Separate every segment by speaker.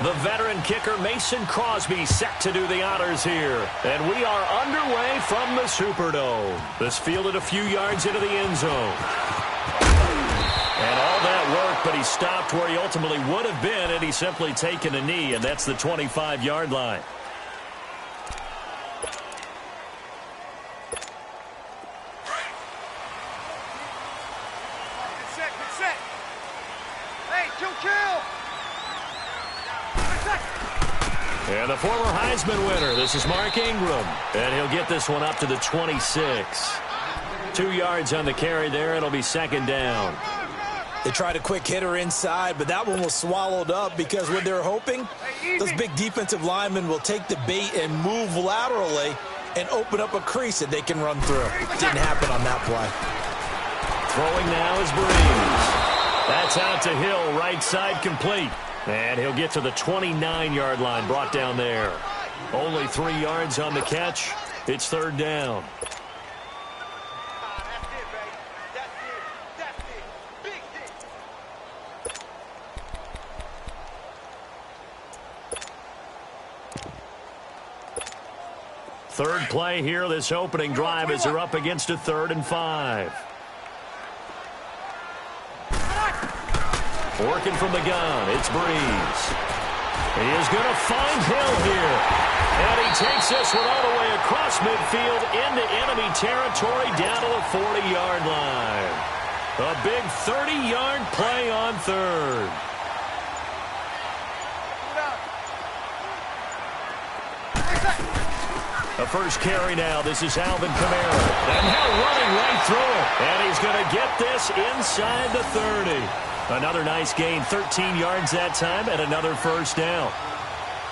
Speaker 1: The veteran kicker Mason Crosby set to do the honors here. And we are underway from the Superdome. This fielded a few yards into the end zone. And all that work, but he stopped where he ultimately would have been had he simply taken a knee, and that's the 25-yard line. And the former Heisman winner, this is Mark Ingram. And he'll get this one up to the 26. 2 yards on the carry there. It'll be second down.
Speaker 2: They tried a quick hitter inside, but that one was swallowed up because what they're hoping, those big defensive linemen will take the bait and move laterally and open up a crease that they can run through. Didn't happen on that play.
Speaker 1: Throwing now is Breeze. That's out to Hill, right side complete. And he'll get to the 29-yard line, brought down there. Only 3 yards on the catch. It's third down. Third play here, this opening drive as they're up against a 3rd and 5. Working from the gun, it's Breeze. He is going to find Hill here. And he takes this one all the way across midfield into enemy territory down to the 40-yard line. A big 30-yard play on third. The first carry now. This is Alvin Kamara. And now running right through it. And he's going to get this inside the 30. Another nice gain, 13 yards that time, and another first down.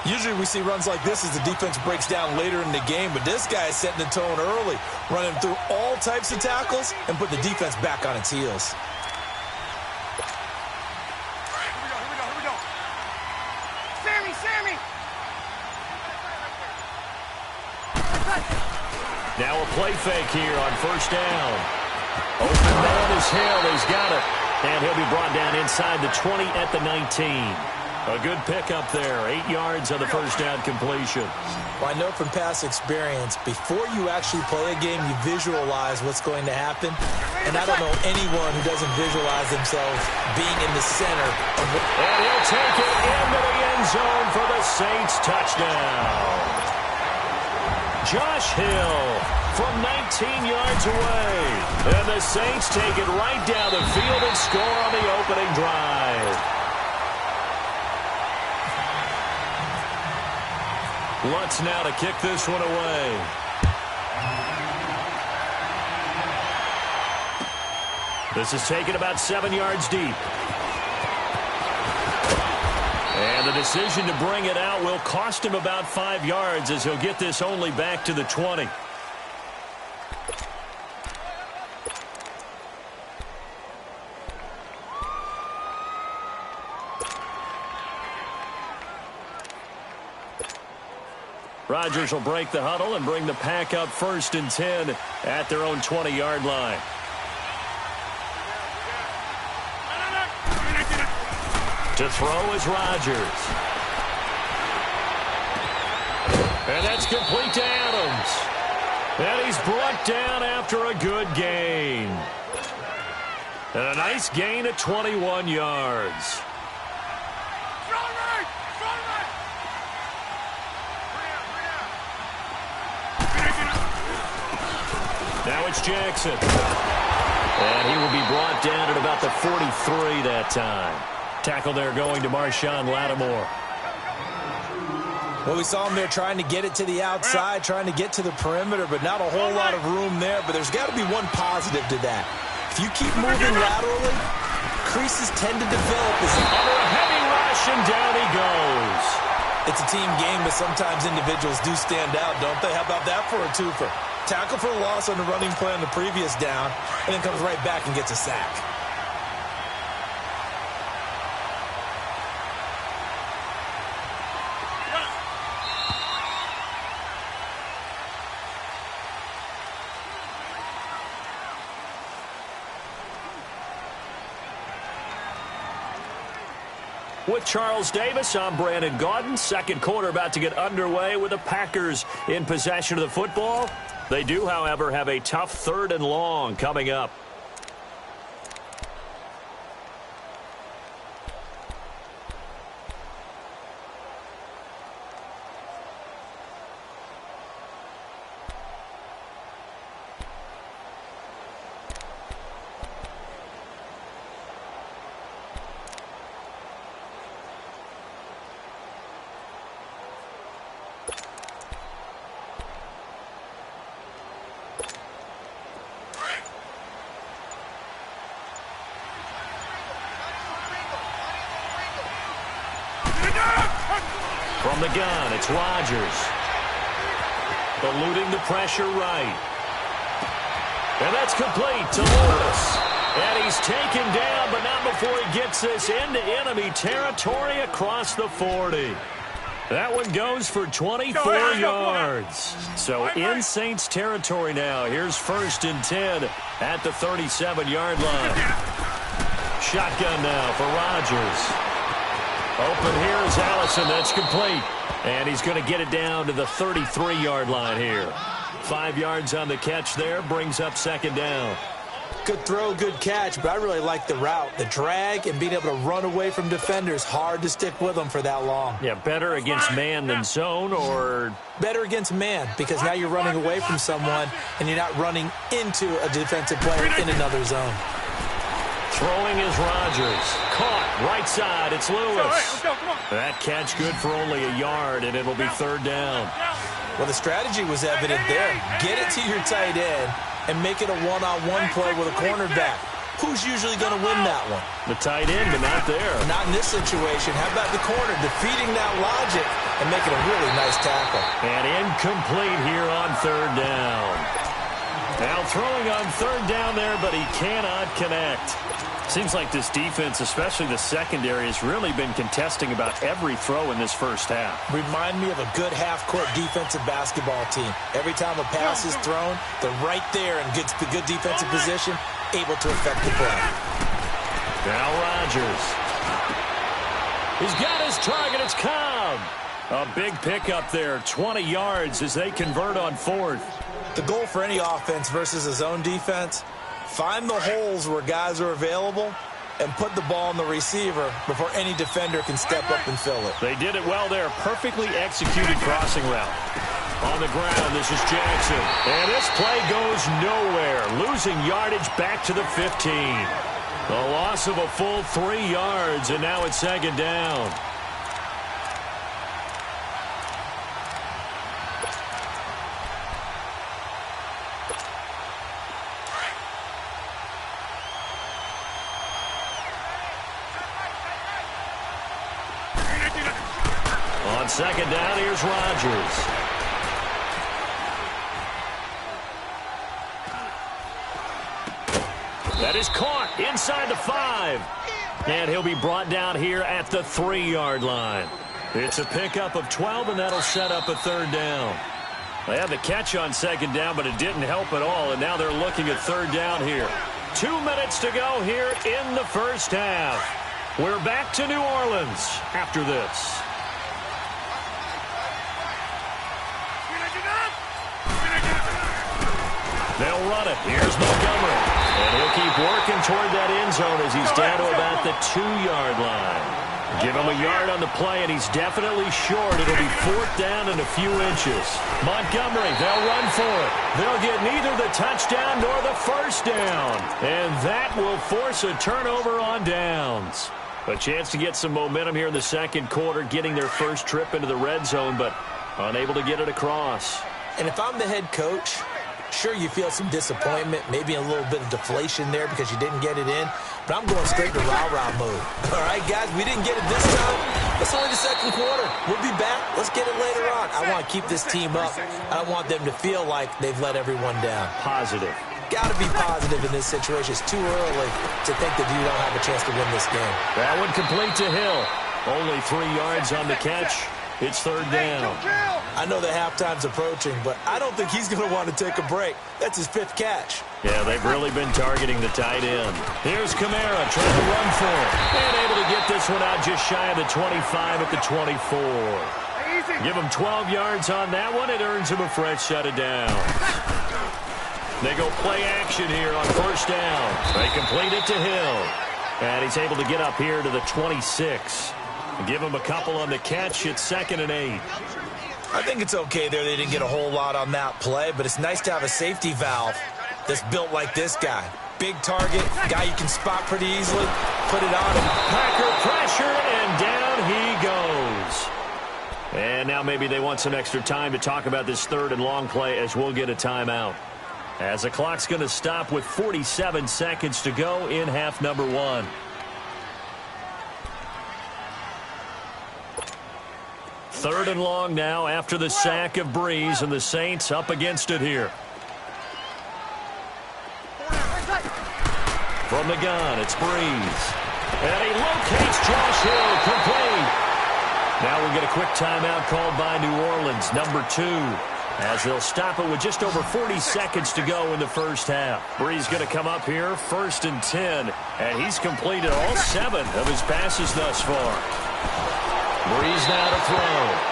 Speaker 2: Usually we see runs like this as the defense breaks down later in the game, but this guy is setting the tone early, running through all types of tackles and put the defense back on its heels.
Speaker 3: Here we go. Sammy!
Speaker 1: Now a play fake here on first down. Open man is Hill. He's got it. And he'll be brought down inside the 20 at the 19. A good pickup there. 8 yards on the first down completion.
Speaker 2: Well, I know from past experience, before you actually play a game, you visualize what's going to happen. And I don't know anyone who doesn't visualize themselves being in the center.
Speaker 1: And he'll take it into the end zone for the Saints touchdown. Josh Hill from 19 yards away. And the Saints take it right down the field and score on the opening drive. Lutz now to kick this one away. This is taken about 7 yards deep. And the decision to bring it out will cost him about 5 yards as he'll get this only back to the 20. Rodgers will break the huddle and bring the pack up 1st and 10 at their own 20-yard line. To throw is Rodgers. And that's complete to Adams. And he's brought down after a good gain. And a nice gain at 21 yards. Now it's Jackson. And he will be brought down at about the 43 that time. Tackle there going to Marshawn Lattimore.
Speaker 2: Well, we saw him there trying to get it to the outside, trying to get to the perimeter, but not a whole lot of room there. But there's got to be one positive to that. If you keep moving laterally, creases tend to develop.
Speaker 1: Under a heavy rush, and down he goes.
Speaker 2: It's a team game, but sometimes individuals do stand out, don't they? How about that for a twofer? Tackle for a loss on the running play on the previous down, and then comes right back and gets a sack.
Speaker 1: With Charles Davis, I'm Brandon Gaudin. Second quarter about to get underway with the Packers in possession of the football. They do, however, have a tough 3rd and long coming up. From the gun, it's Rodgers. Eluding the pressure right. And that's complete to Lewis. And he's taken down, but not before he gets this into enemy territory across the 40. That one goes for 24 yards. So in Saints territory now. Here's 1st and 10 at the 37-yard line. Shotgun now for Rodgers. Open here is Allison. That's complete. And he's going to get it down to the 33-yard line here. 5 yards on the catch there. Brings up 2nd down.
Speaker 2: Good throw, good catch, but I really like the route. The drag and being able to run away from defenders. Hard to stick with them for that long.
Speaker 1: Yeah, better against man than zone, or?
Speaker 2: Better against man, because now you're running away from someone and you're not running into a defensive player in another zone.
Speaker 1: Throwing is Rodgers. Caught. Right side. It's Lewis. That catch good for only a yard, and it'll be 3rd down.
Speaker 2: Well, the strategy was evident there. Get it to your tight end and make it a one-on-one play with a cornerback. Who's usually going to win that one?
Speaker 1: The tight end, but not there.
Speaker 2: Not in this situation. How about the corner defeating that logic and making a really nice tackle?
Speaker 1: And incomplete here on 3rd down. Now throwing on 3rd down there, but he cannot connect. Seems like this defense, especially the secondary, has really been contesting about every throw in this first half.
Speaker 2: Remind me of a good half-court defensive basketball team. Every time a pass is thrown, they're right there in good defensive position, able to affect the play.
Speaker 1: Now Rodgers. He's got his target. It's Cobb. A big pickup there, 20 yards as they convert on 4th.
Speaker 2: The goal for any offense versus a zone defense, find the holes where guys are available and put the ball on the receiver before any defender can step up and fill it.
Speaker 1: They did it well there. Perfectly executed crossing route. On the ground, this is Jackson. And this play goes nowhere. Losing yardage back to the 15. A loss of a full 3 yards, and now it's 2nd down. On 2nd down, here's Rodgers. That is caught inside the 5. And he'll be brought down here at the 3-yard line. It's a pickup of 12, and that'll set up a 3rd down. They had the catch on 2nd down, but it didn't help at all, and now they're looking at 3rd down here. 2 minutes to go here in the first half. We're back to New Orleans after this. They'll run it. Here's Montgomery. And he'll keep working toward that end zone as he's down to about the 2-yard line. Give him a yard on the play, and he's definitely short. It'll be 4th down and a few inches. Montgomery, they'll run for it. They'll get neither the touchdown nor the first down. And that will force a turnover on downs. A chance to get some momentum here in the second quarter, getting their first trip into the red zone, but unable to get it across.
Speaker 2: And if I'm the head coach, sure, you feel some disappointment, maybe a little bit of deflation there because you didn't get it in, but I'm going straight to rah-rah mode. All right, guys, we didn't get it this time. It's only the second quarter. We'll be back. Let's get it later on. I want to keep this team up. I don't want them to feel like they've let everyone down.
Speaker 1: Positive.
Speaker 2: Got to be positive in this situation. It's too early to think that you don't have a chance to win this game.
Speaker 1: That one complete to Hill. Only 3 yards on the catch. It's third down.
Speaker 2: I know that halftime's approaching, but I don't think he's going to want to take a break. That's his 5th catch.
Speaker 1: Yeah, they've really been targeting the tight end. Here's Kamara trying to run for it. And able to get this one out just shy of the 25 at the 24. Give him 12 yards on that one. It earns him a fresh set of downs. They go play action here on first down. They complete it to Hill. And he's able to get up here to the 26. Give him a couple on the catch. It's 2nd and 8.
Speaker 2: I think it's okay there. They didn't get a whole lot on that play, but it's nice to have a safety valve that's built like this guy. Big target, guy you can spot pretty easily. Put it on him.
Speaker 1: Packer pressure, and down he goes. And now maybe they want some extra time to talk about this 3rd and long play as we'll get a timeout. As the clock's going to stop with 47 seconds to go in half number 1. Third and long now after the sack of Breeze, and the Saints up against it here. From the gun, it's Breeze. And he locates Josh Hill, complete. Now we'll get a quick timeout called by New Orleans, number 2, as they'll stop it with just over 40 seconds to go in the first half. Breeze going to come up here, 1st and 10, and he's completed all 7 of his passes thus far. Breeze now to throw.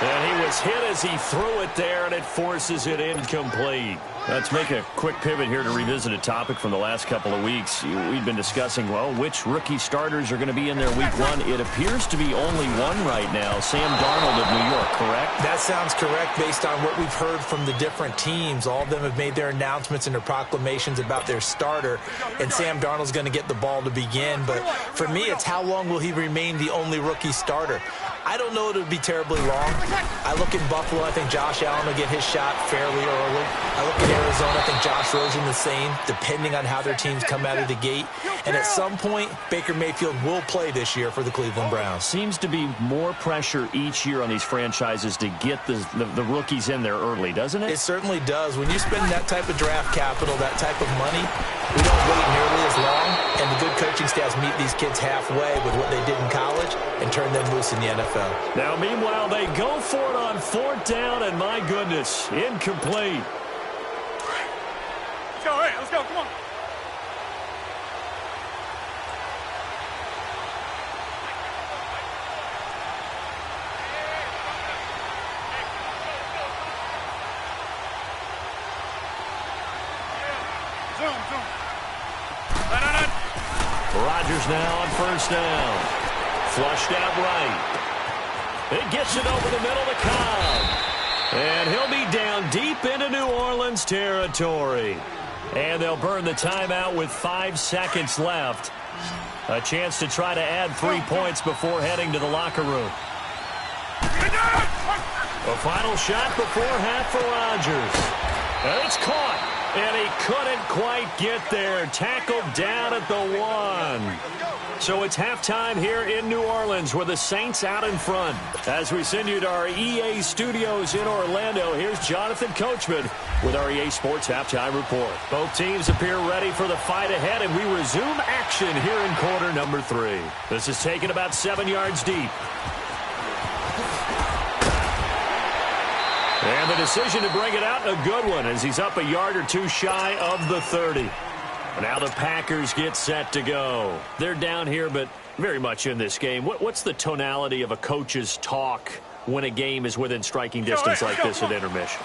Speaker 1: And he was hit as he threw it there, and it forces it incomplete. Let's make a quick pivot here to revisit a topic from the last couple of weeks. We've been discussing, well, which rookie starters are going to be in there week 1. It appears to be only one right now, Sam Darnold of New York, correct?
Speaker 2: That sounds correct based on what we've heard from the different teams. All of them have made their announcements and their proclamations about their starter, and Sam Darnold's going to get the ball to begin. But for me, it's how long will he remain the only rookie starter? I don't know it would be terribly long. I look in Buffalo, I think Josh Allen will get his shot fairly early. I look at Arizona, I think Josh Rosen the same, depending on how their teams come out of the gate. And at some point, Baker Mayfield will play this year for the Cleveland Browns.
Speaker 1: Seems to be more pressure each year on these franchises to get the rookies in there early, doesn't it?
Speaker 2: It certainly does. When you spend that type of draft capital, that type of money, we don't wait nearly as long. And the good coaching staffs meet these kids halfway with what they did in college and turn them loose in the NFL.
Speaker 1: Now, meanwhile, they go for it on 4th down, and my goodness, incomplete.
Speaker 3: Let's go, hey, let's go, come on. Zoom.
Speaker 1: Rodgers now on 1st down. Flushed out right. It gets it over the middle to Cobb. And he'll be down deep into New Orleans territory. And they'll burn the timeout with 5 seconds left. A chance to try to add 3 points before heading to the locker room. A final shot before half for Rodgers. And it's caught. And he couldn't quite get there. Tackled down at the 1. So it's halftime here in New Orleans with the Saints out in front. As we send you to our EA studios in Orlando, here's Jonathan Coachman with our EA Sports Halftime Report. Both teams appear ready for the fight ahead, and we resume action here in quarter number 3. This is taken about 7 yards deep. And the decision to bring it out, a good one, as he's up a yard or 2 shy of the 30. Now the Packers get set to go. They're down here, but very much in this game. What's the tonality of a coach's talk when a game is within striking distance like this at intermission?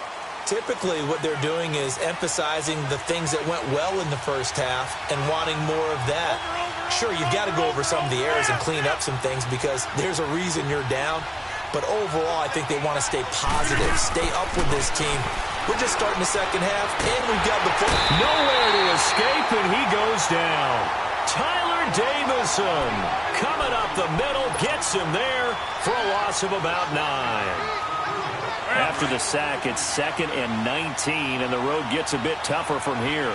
Speaker 2: Typically, what they're doing is emphasizing the things that went well in the first half and wanting more of that. Sure, you've got to go over some of the errors and clean up some things because there's a reason you're down. But overall, I think they want to stay positive, stay up with this team. We're just starting the second half, and we've got the football.
Speaker 1: Nowhere to escape, and he goes down. Tyler Davison coming up the middle, gets him there for a loss of about 9. After the sack, it's 2nd and 19, and the road gets a bit tougher from here.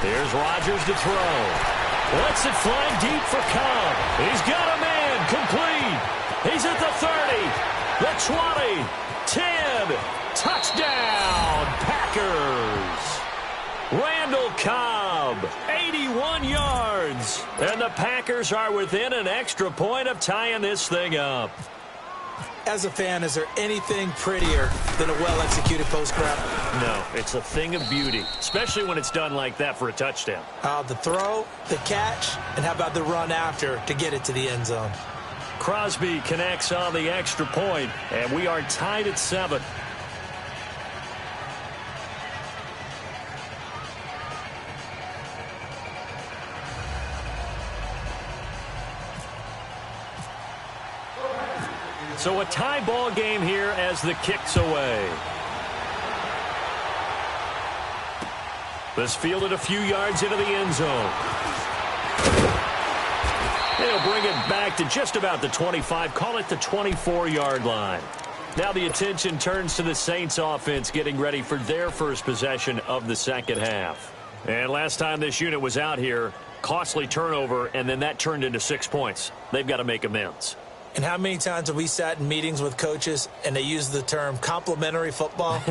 Speaker 1: Here's Rodgers to throw. Lets it fly deep for Cobb. He's got a man, complete. He's at the 30, the 20, 10. Touchdown, Packers. Randall Cobb, 81 yards. And the Packers are within an extra point of tying this thing up.
Speaker 2: As a fan, is there anything prettier than a well-executed post grab?
Speaker 1: No, it's a thing of beauty, especially when it's done like that for a touchdown.
Speaker 2: The throw, the catch, and how about the run after to get it to the end zone?
Speaker 1: Crosby connects on the extra point, and we are tied at 7. So a tie ball game here as the kick's away. This fielded a few yards into the end zone. They'll bring it back to just about the 25, call it the 24-yard line. Now the attention turns to the Saints offense getting ready for their first possession of the second half. And last time this unit was out here, costly turnover, and then that turned into 6 points. They've got to make amends.
Speaker 2: And how many times have we sat in meetings with coaches and they use the term complementary football?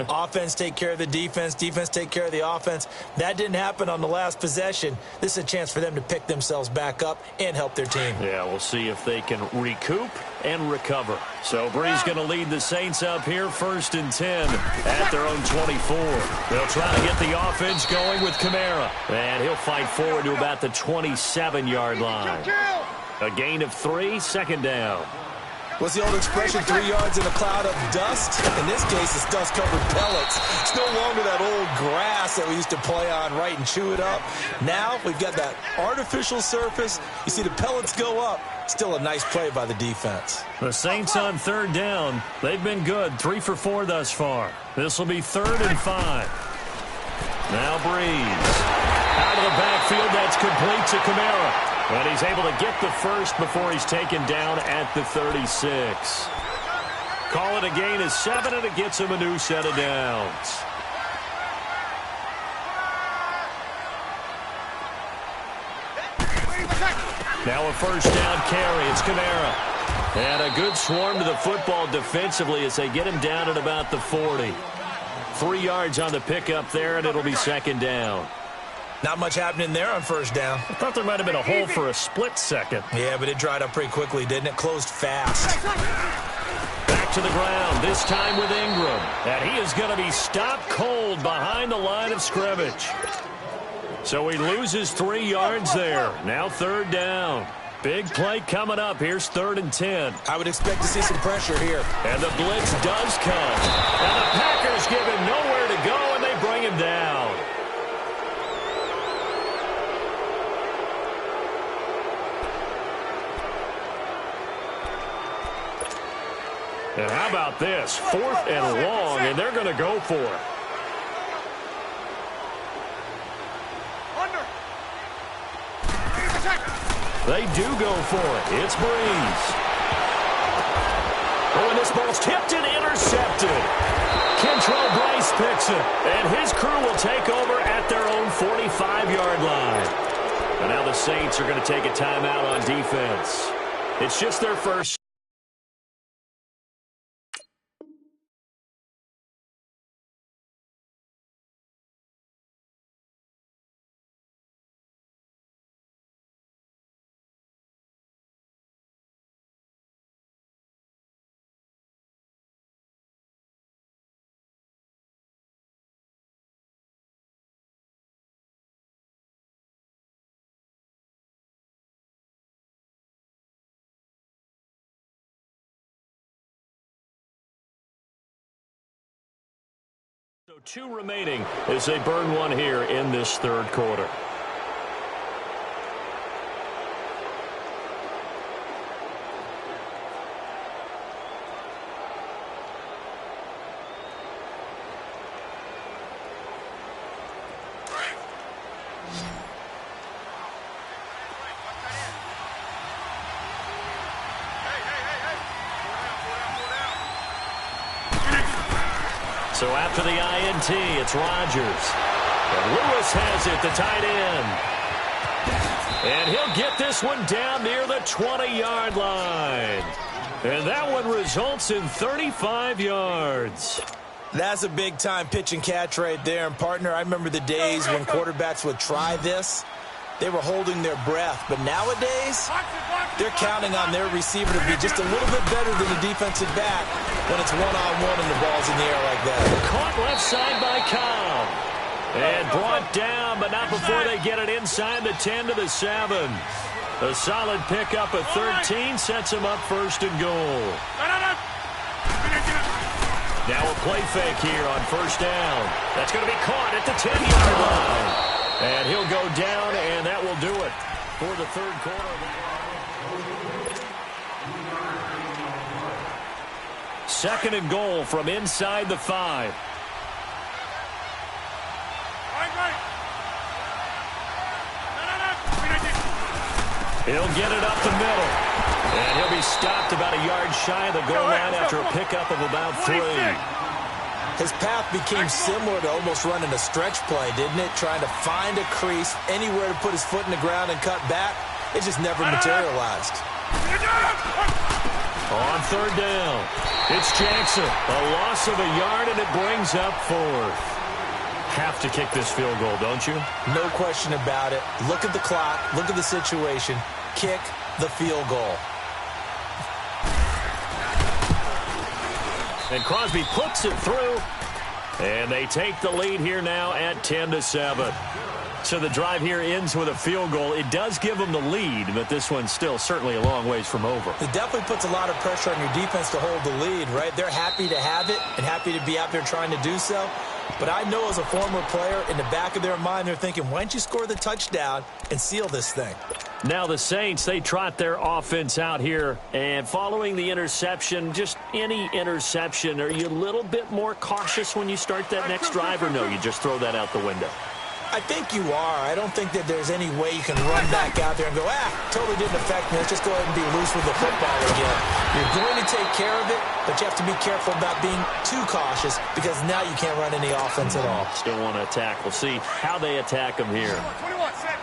Speaker 2: Offense take care of the defense, defense take care of the offense. That didn't happen on the last possession. This is a chance for them to pick themselves back up and help their team.
Speaker 1: Yeah, we'll see if they can recoup and recover. So Bree's going to lead the Saints up here, 1st and 10 at their own 24. They'll try to get the offense going with Kamara. And he'll fight forward to about the 27-yard line. A gain of 3, 2nd down.
Speaker 2: What's the old expression, 3 yards in a cloud of dust? In this case, it's dust-covered pellets. It's no longer that old grass that we used to play on, right, and chew it up. Now we've got that artificial surface. You see the pellets go up. Still a nice play by the defense.
Speaker 1: The Saints on 3rd down. They've been good, 3 for 4 thus far. This will be 3rd and 5. Now Breeze. Out of the backfield, that's complete to Kamara. And he's able to get the first before he's taken down at the 36. Call it a gain of 7, and it gets him a new set of downs. Now a 1st down carry. It's Kamara. And a good swarm to the football defensively as they get him down at about the 40. 3 yards on the pickup there, and it'll be 2nd down.
Speaker 2: Not much happening there on 1st down.
Speaker 1: I thought there might have been a hole for a split second.
Speaker 2: Yeah, but it dried up pretty quickly, didn't it? Closed fast.
Speaker 1: Back to the ground, this time with Ingram. And he is going to be stopped cold behind the line of scrimmage. So he loses 3 yards there. Now 3rd down. Big play coming up. Here's 3rd and 10.
Speaker 2: I would expect to see some pressure here.
Speaker 1: And the blitz does come. And the Packers give him nowhere to go, and they bring him down. And how about this? 4th and long, and they're going to go for it. They do go for it. It's Breeze. Oh, and this ball's tipped and intercepted. Kentrell Bryce picks it, and his crew will take over at their own 45-yard line. And now the Saints are going to take a timeout on defense. It's just their first. So 2 remaining as they burn one here in this 3rd quarter. So after the INT, it's Rodgers. And Lewis has it, the tight end. And he'll get this one down near the 20-yard line. And that one results in 35 yards.
Speaker 2: That's a big-time pitch and catch right there. And, partner, I remember the days when quarterbacks would try this, they were holding their breath. But nowadays, they're counting on their receiver to be just a little bit better than the defensive back when it's one-on-one and the ball's in the air like that.
Speaker 1: Caught left side by Cobb. And brought down, but not before they get it inside the 10 to the 7. A solid pickup of 13 sets him up first and goal. Now a play fake here on first down. That's going to be caught at the 10-yard line. And he'll go down, and that will do it for the third quarter. Second and goal from inside the 5. He'll get it up the middle. And he'll be stopped about a yard shy of the goal line after a pickup of about 3.
Speaker 2: His path became similar to almost running a stretch play, didn't it? Trying to find a crease, anywhere to put his foot in the ground and cut back. It just never materialized.
Speaker 1: On third down, it's Jackson. A loss of a yard, and it brings up 4th. Have to kick this field goal, don't you?
Speaker 2: No question about it. Look at the clock. Look at the situation. Kick the field goal.
Speaker 1: And Crosby puts it through. And they take the lead here now at 10 to 7. So the drive here ends with a field goal. It does give them the lead, but this one's still certainly a long ways from over.
Speaker 2: It definitely puts a lot of pressure on your defense to hold the lead, right? They're happy to have it and happy to be out there trying to do so. But I know as a former player, in the back of their mind, they're thinking, why don't you score the touchdown and seal this thing?
Speaker 1: Now the Saints, they trot their offense out here. And following the interception, just any interception, are you a little bit more cautious when you start that next drive, or no, you just throw that out the window?
Speaker 2: I think you are. I don't think that there's any way you can run back out there and go, totally didn't affect me. Let's just go ahead and be loose with the football again. You're going to take care of it, but you have to be careful about being too cautious because now you can't run any offense at all.
Speaker 1: Still want to attack. We'll see how they attack him here.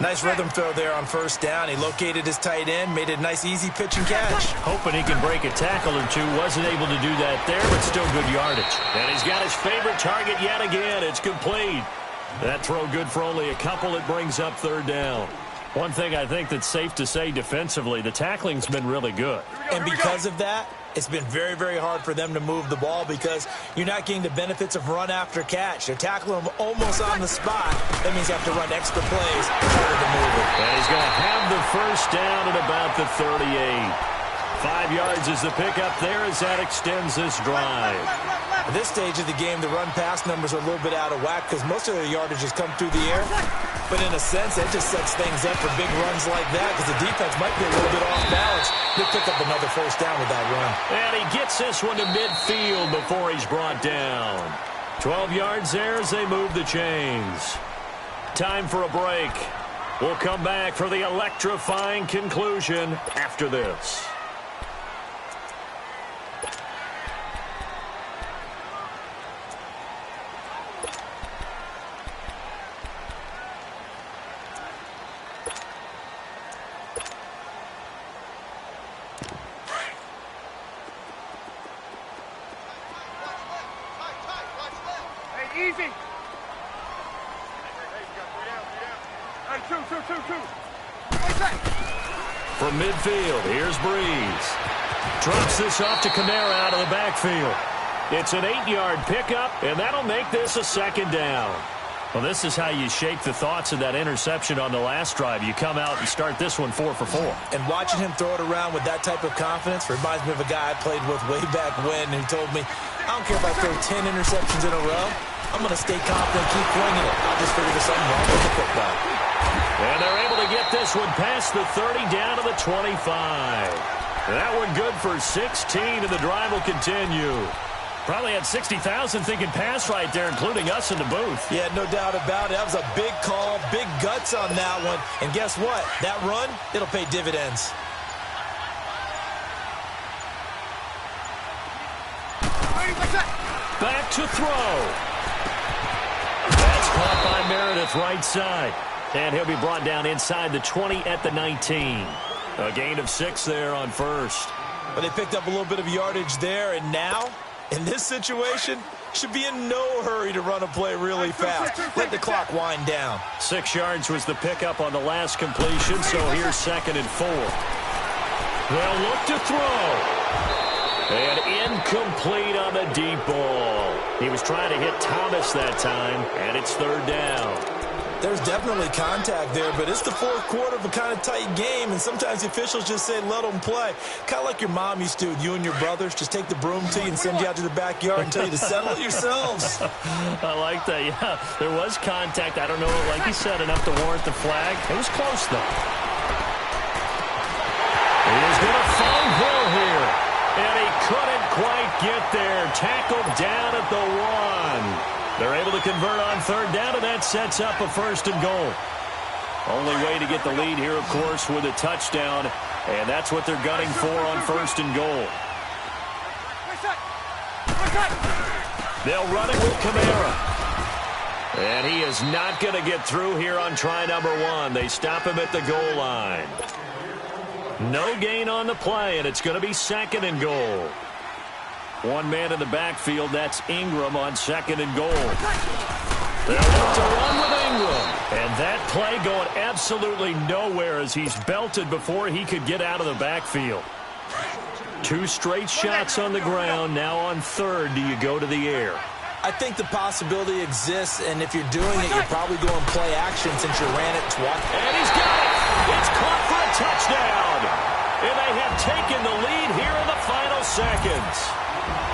Speaker 2: Nice rhythm throw there on first down. He located his tight end, made it a nice easy pitch and catch.
Speaker 1: Hoping he can break a tackle or two. Wasn't able to do that there, but still good yardage. And he's got his favorite target yet again. It's complete. That throw good for only a couple. It brings up third down. One thing I think that's safe to say defensively, the tackling's been really good.
Speaker 2: And because of that, it's been very, very hard for them to move the ball because you're not getting the benefits of run after catch. They're tackling them almost on the spot. That means you have to run extra plays in order to move it.
Speaker 1: And he's going to have the first down at about the 38. 5 yards is the pickup there as that extends this drive.
Speaker 2: At this stage of the game, the run-pass numbers are a little bit out of whack because most of their yardage has come through the air. But in a sense, it just sets things up for big runs like that because the defense might be a little bit off balance. They pick up another first down with that run.
Speaker 1: And he gets this one to midfield before he's brought down. 12 yards there as they move the chains. Time for a break. We'll come back for the electrifying conclusion after this.
Speaker 3: Easy. Hey, two.
Speaker 1: From midfield, here's Breeze. Drops this off to Kamara out of the backfield. It's an 8-yard pickup, and that'll make this a second down. Well, this is how you shake the thoughts of that interception on the last drive. You come out and start this one 4 for 4.
Speaker 2: And watching him throw it around with that type of confidence reminds me of a guy I played with way back when who told me, I don't care if I throw 10 interceptions in a row. I'm going to stay confident, keep winging it. I'll just figure there's something wrong with the football.
Speaker 1: And they're able to get this one past the 30 down to the 25. That one good for 16, and the drive will continue. Probably had 60,000 thinking pass right there, including us in the booth.
Speaker 2: Yeah, no doubt about it. That was a big call, big guts on that one. And guess what? That run, it'll pay dividends.
Speaker 1: Back to throw. That's caught by Meredith right side. And he'll be brought down inside the 20 at the 19. A gain of 6 there on first.
Speaker 2: But they picked up a little bit of yardage there, and now In this situation, should be in no hurry to run a play really fast. Let the clock wind down.
Speaker 1: 6 yards was the pickup on the last completion, so here's 2nd and 4. They'll look to throw. And incomplete on the deep ball. He was trying to hit Thomas that time, and it's 3rd down.
Speaker 2: There's definitely contact there, but it's the 4th quarter of a kind of tight game, and sometimes the officials just say, let them play. Kind of like your mom used to with you and your brothers. Just take the broom to you and send you out to the backyard and tell you to settle it yourselves.
Speaker 1: I like that, yeah. There was contact. I don't know, like you said, enough to warrant the flag. It was close, though. He is going to find Hill here, and he couldn't quite get there. Tackled down at the 1. They're able to convert on 3rd down, and that sets up a 1st and goal. Only way to get the lead here, of course, with a touchdown, and that's what they're gunning for on 1st and goal. They'll run it with Kamara. And he is not going to get through here on try number 1. They stop him at the goal line. No gain on the play, and it's going to be 2nd and goal. 1 man in the backfield, that's Ingram on 2nd and goal. They'll look to run with Ingram. And that play going absolutely nowhere as he's belted before he could get out of the backfield. 2 straight shots on the ground. Now on 3rd, do you go to the air?
Speaker 2: I think the possibility exists, and if you're doing it, you're probably going play action since you ran it twice.
Speaker 1: And he's got it. It's caught for a touchdown. And they have taken the lead here in the final seconds.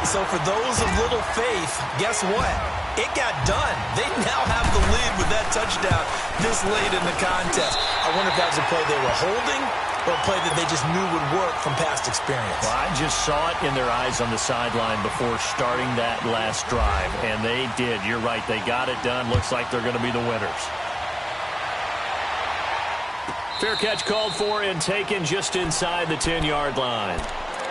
Speaker 2: So for those of little faith, guess what? It got done. They now have the lead with that touchdown this late in the contest. I wonder if that was a play they were holding or a play that they just knew would work from past experience.
Speaker 1: Well, I just saw it in their eyes on the sideline before starting that last drive, and they did. You're right. They got it done. Looks like they're going to be the winners. Fair catch called for and taken just inside the 10-yard line.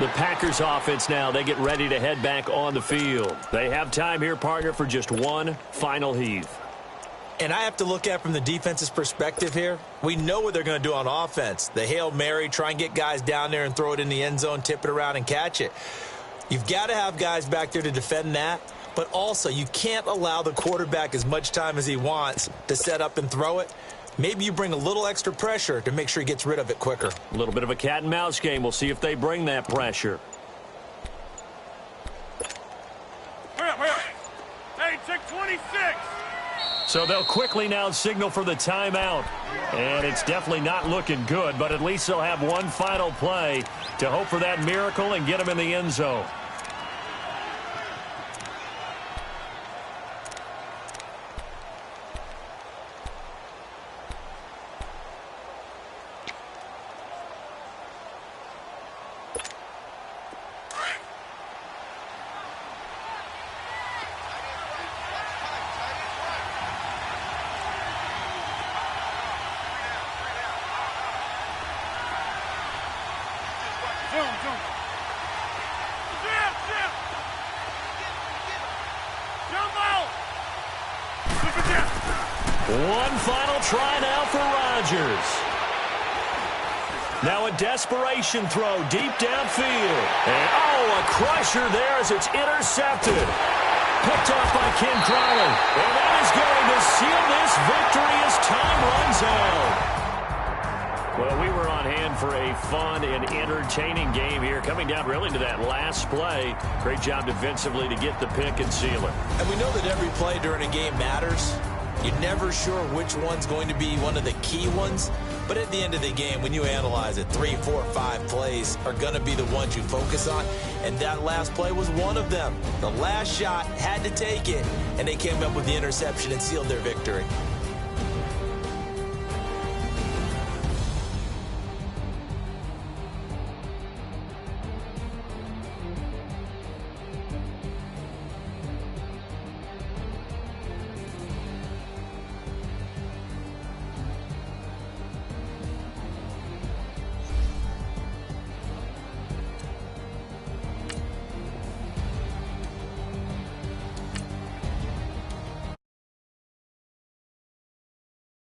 Speaker 1: The Packers offense now, they get ready to head back on the field. They have time here, partner, for just one final heave.
Speaker 2: And I have to look at it from the defense's perspective here. We know what they're going to do on offense. The Hail Mary, try and get guys down there and throw it in the end zone, tip it around and catch it. You've got to have guys back there to defend that. But also, you can't allow the quarterback as much time as he wants to set up and throw it. Maybe you bring a little extra pressure to make sure he gets rid of it quicker.
Speaker 1: A little bit of a cat and mouse game. We'll see if they bring that pressure.
Speaker 3: Hurry up, hurry up. Hey, check 26.
Speaker 1: So they'll quickly now signal for the timeout. And it's definitely not looking good, but at least they'll have one final play to hope for that miracle and get them in the end zone. One final try now for Rodgers. Now a desperation throw deep downfield. And a crusher there as it's intercepted. Picked off by Ken Crowley. And that is going to seal this victory as time runs out. Well, we were on hand for a fun and entertaining game here, coming down really to that last play. Great job defensively to get the pick and seal it.
Speaker 2: And we know that every play during a game matters. You're never sure which one's going to be one of the key ones. But at the end of the game, when you analyze it, 3, 4, 5 plays are going to be the ones you focus on. And that last play was one of them. The last shot had to take it, and they came up with the interception and sealed their victory.